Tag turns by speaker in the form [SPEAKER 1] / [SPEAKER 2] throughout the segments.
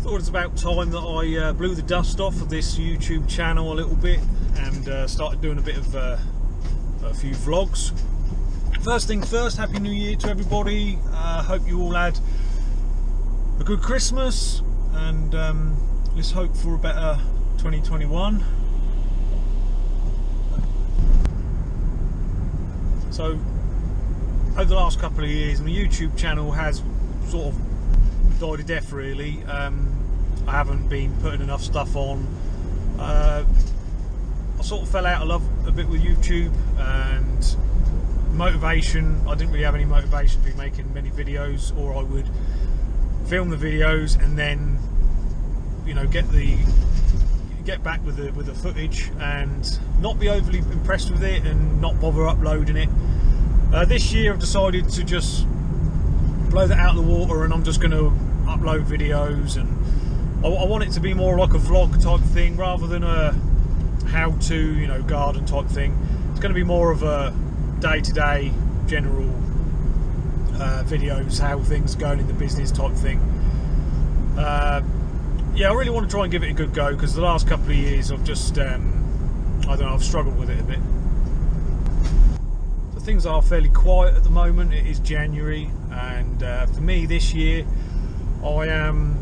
[SPEAKER 1] Thought it's about time that I blew the dust off of this YouTube channel a little bit and started doing a bit of a few vlogs. First thing first, Happy New Year to everybody. Hope you all had a good Christmas and let's hope for a better 2021. So over the last couple of years my YouTube channel has sort of died a death really. I haven't been putting enough stuff on. I sort of fell out of love a bit with YouTube and motivation. I didn't really have any motivation to be making many videos, or I would film the videos and then, you know, get back with the footage and not be overly impressed with it and not bother uploading it. This year I've decided to just blow that out of the water and I'm just going to upload videos, and I want it to be more like a vlog type thing rather than a how-to, you know, garden type thing. It's going to be more of a day-to-day general videos, how things are going in the business type thing. Yeah, I really want to try and give it a good go because the last couple of years I've just I don't know, I've struggled with it a bit. So things are fairly quiet at the moment. It is January, and for me this year I am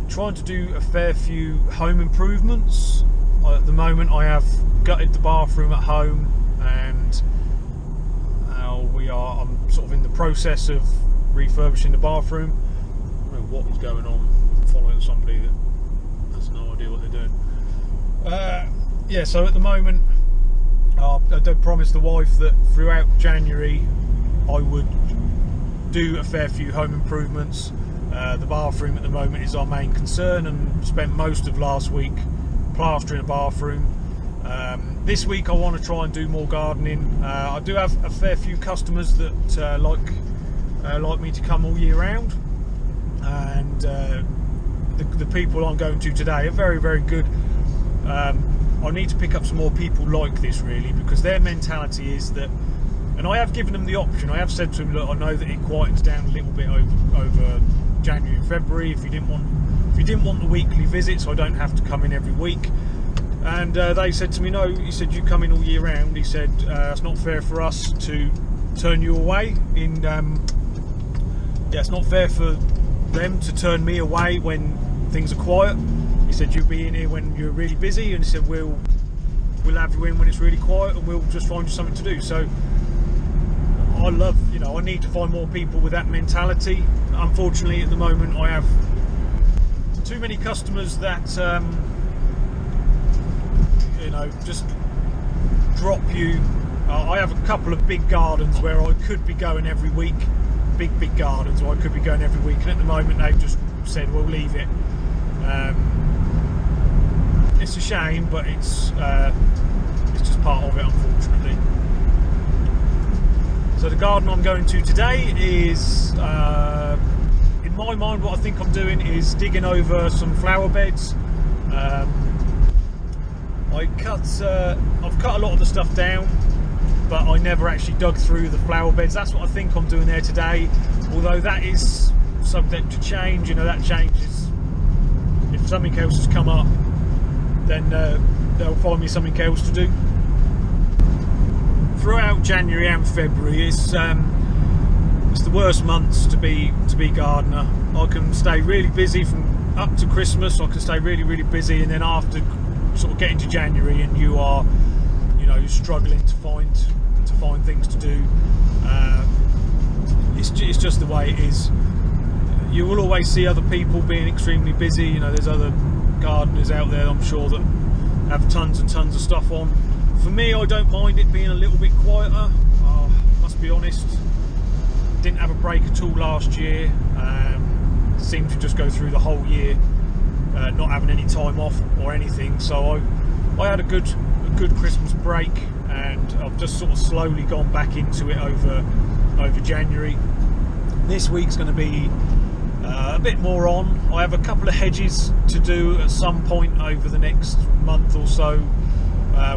[SPEAKER 1] trying to do a fair few home improvements. At the moment I have gutted the bathroom at home, and I'm sort of in the process of refurbishing the bathroom. I don't know what is going on. I'm following somebody that has no idea what they're doing. Yeah, so at the moment I did promise the wife that throughout January I would do a fair few home improvements. The bathroom at the moment is our main concern, and spent most of last week plastering a bathroom. This week I want to try and do more gardening. I do have a fair few customers that like me to come all year round, and the people I'm going to today are very, very good. I need to pick up some more people like this really, because their mentality is that, and I have given them the option. I have said to them, look, I know that it quietens down a little bit over January and February. If you didn't want the weekly visits, I don't have to come in every week. And they said to me, no, he said, you come in all year round. He said, it's not fair for us to turn you away. Yeah, it's not fair for them to turn me away when things are quiet. He said, you'll be in here when you're really busy, and he said, we'll have you in when it's really quiet, and we'll just find you something to do. So I love, you know, I need to find more people with that mentality. Unfortunately at the moment I have too many customers that you know, just drop you. I have a couple of big gardens where I could be going every week, big gardens where I could be going every week, and at the moment they've just said we'll leave it. It's a shame, but it's just part of it, unfortunately. So the garden I'm going to today is, in my mind, what I think I'm doing is digging over some flower beds. I've cut a lot of the stuff down, but I never actually dug through the flower beds. That's what I think I'm doing there today, although that is subject to change. You know, that changes. If something else has come up, then they'll find me something else to do. Throughout January and February, it's the worst months to be gardener. I can stay really busy from up to Christmas. I can stay really, really busy, and then after sort of getting to January, and you are, you know, struggling to find things to do. It's just the way it is. You will always see other people being extremely busy. You know, there's other gardeners out there, I'm sure, that have tons and tons of stuff on. For me, I don't mind it being a little bit quieter. Must be honest, didn't have a break at all last year. Seemed to just go through the whole year not having any time off or anything. So I had a good Christmas break, and I've just sort of slowly gone back into it over January. This week's going to be a bit more on. I have a couple of hedges to do at some point over the next month or so,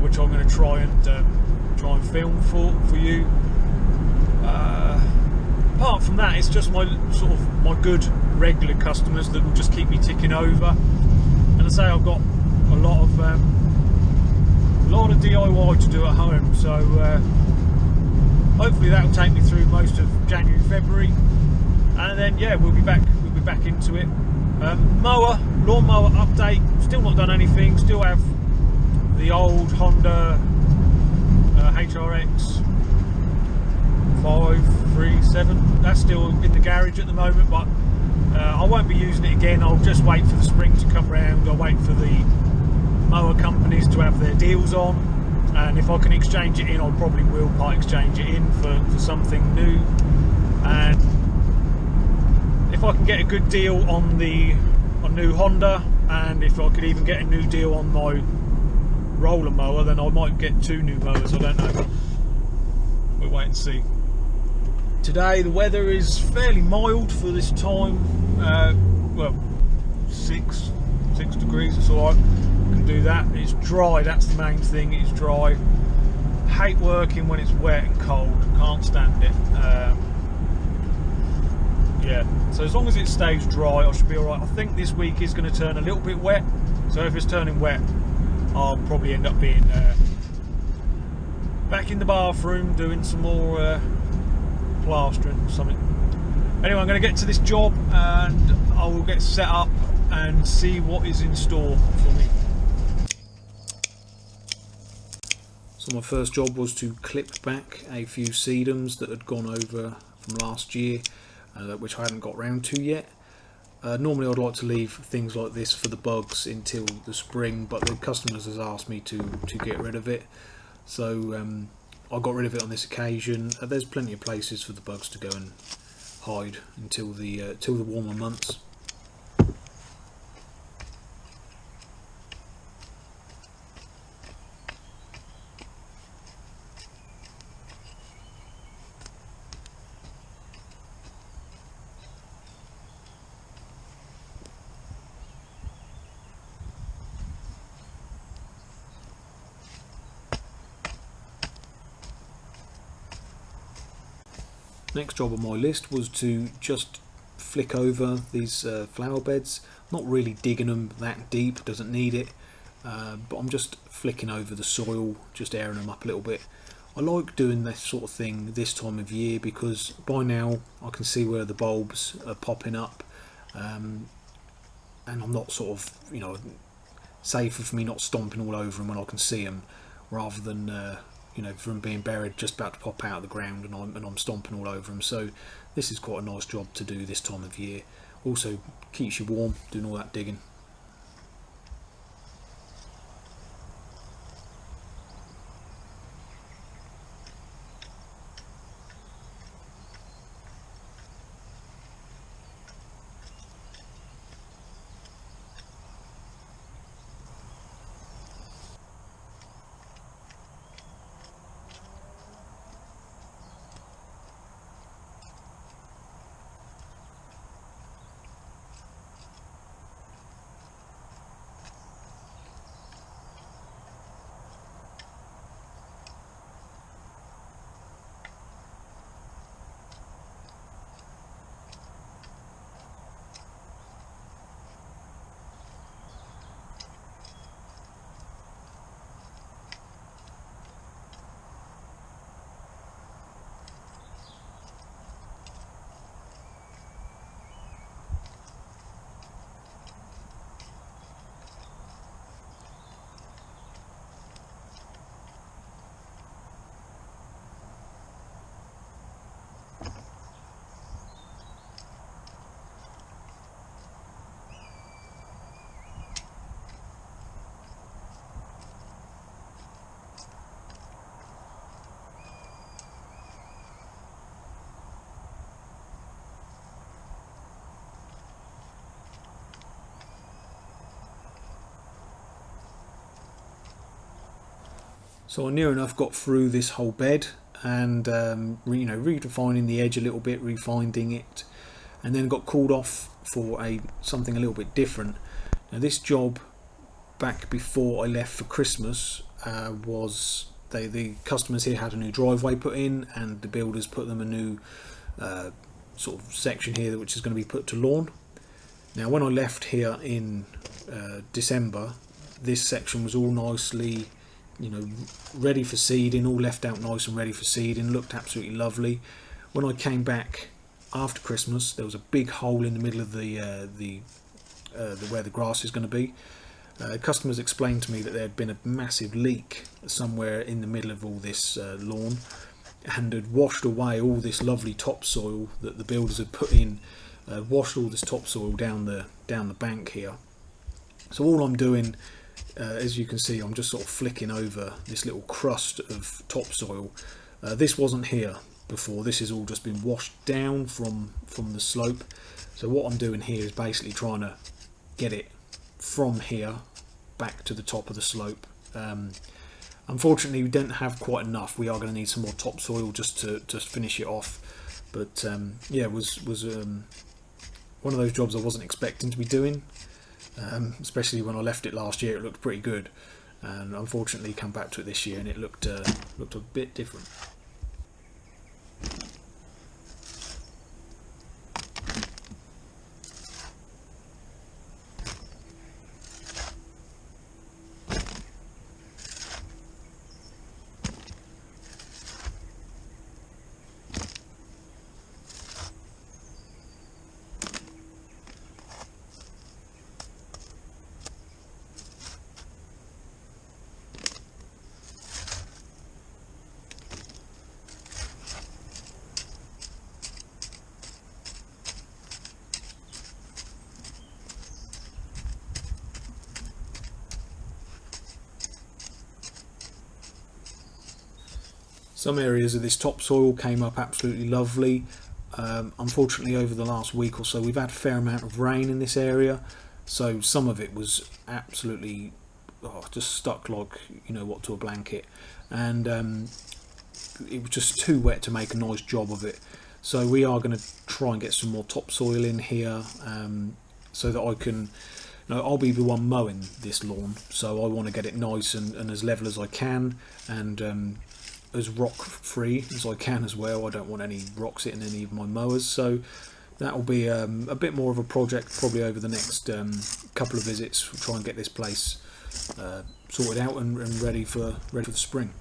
[SPEAKER 1] which I'm going to try and film for you. Apart from that, it's just my good regular customers that will just keep me ticking over. And I say I've got a lot of DIY to do at home, so hopefully that will take me through most of January, February, and then yeah, we'll be back into it. Lawnmower update, still not done anything, still have the old Honda HRX 537, that's still in the garage at the moment, but I won't be using it again. I'll just wait for the spring to come round. I'll wait for the mower companies to have their deals on, and if I can exchange it in, I probably will part exchange it in for something new. And if I can get a good deal on new Honda, and if I could even get a new deal on my roller mower, then I might get 2 new mowers. I don't know, we'll wait and see. Today the weather is fairly mild for this time. Well, 6 degrees, it's alright, can do that. It's dry, that's the main thing, it's dry. Hate working when it's wet and cold, can't stand it. Yeah, so as long as it stays dry, I should be alright. I think this week is going to turn a little bit wet, so if it's turning wet, I'll probably end up being back in the bathroom doing some more plastering or something. Anyway, I'm going to get to this job and I will get set up and see what is in store for me. So my first job was to clip back a few sedums that had gone over from last year, which I hadn't got round to yet. Normally I'd like to leave things like this for the bugs until the spring, but the customers has asked me to get rid of it, so I got rid of it on this occasion. There's plenty of places for the bugs to go and hide until the warmer months. Next job on my list was to just flick over these flower beds. Not really digging them that deep, doesn't need it, but I'm just flicking over the soil, just airing them up a little bit. I like doing this sort of thing this time of year because by now I can see where the bulbs are popping up, and I'm not sort of, you know, safer for me not stomping all over them when I can see them, rather than you know, from being buried just about to pop out of the ground and I'm stomping all over them. So this is quite a nice job to do this time of year. Also keeps you warm doing all that digging. So I near enough got through this whole bed and redefining the edge a little bit, refining it, and then got called off for something a little bit different. Now this job, back before I left for Christmas, was the customers here had a new driveway put in, and the builders put them a new sort of section here which is going to be put to lawn.
[SPEAKER 2] Now when I left here in December, this section was all nicely, you know, ready for seeding, all left out nice and ready for seeding, looked absolutely lovely. When I came back after Christmas, there was a big hole in the middle of the where the grass is going to be. Customers explained to me that there had been a massive leak somewhere in the middle of all this lawn, and had washed away all this lovely topsoil that the builders had put in, washed all this topsoil down the bank here. So all I'm doing, as you can see, I'm just sort of flicking over this little crust of topsoil. This wasn't here before. This has all just been washed down from the slope. So what I'm doing here is basically trying to get it from here back to the top of the slope. Unfortunately, we don't have quite enough. We are going to need some more topsoil just to finish it off. But yeah, it was one of those jobs I wasn't expecting to be doing. Especially when I left it last year, it looked pretty good, and unfortunately come back to it this year and it looked a bit different. Some areas of this topsoil came up absolutely lovely. Unfortunately, over the last week or so, we've had a fair amount of rain in this area, so some of it was absolutely just stuck like, you know what, to a blanket, and it was just too wet to make a nice job of it. So we are going to try and get some more topsoil in here, so that I can, you know, I'll be the one mowing this lawn, so I want to get it nice and as level as I can, and as rock free as I can as well. I don't want any rocks hitting any of my mowers, so that will be a bit more of a project probably over the next couple of visits. We'll try and get this place sorted out and ready for the spring.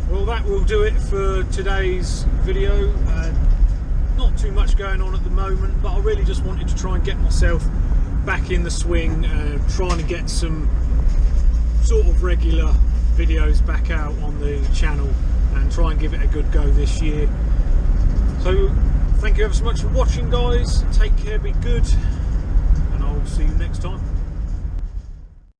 [SPEAKER 1] Well, that will do it for today's video. Not too much going on at the moment, but I really just wanted to try and get myself back in the swing, trying to get some sort of regular videos back out on the channel and try and give it a good go this year. So thank you ever so much for watching, guys. Take care, be good.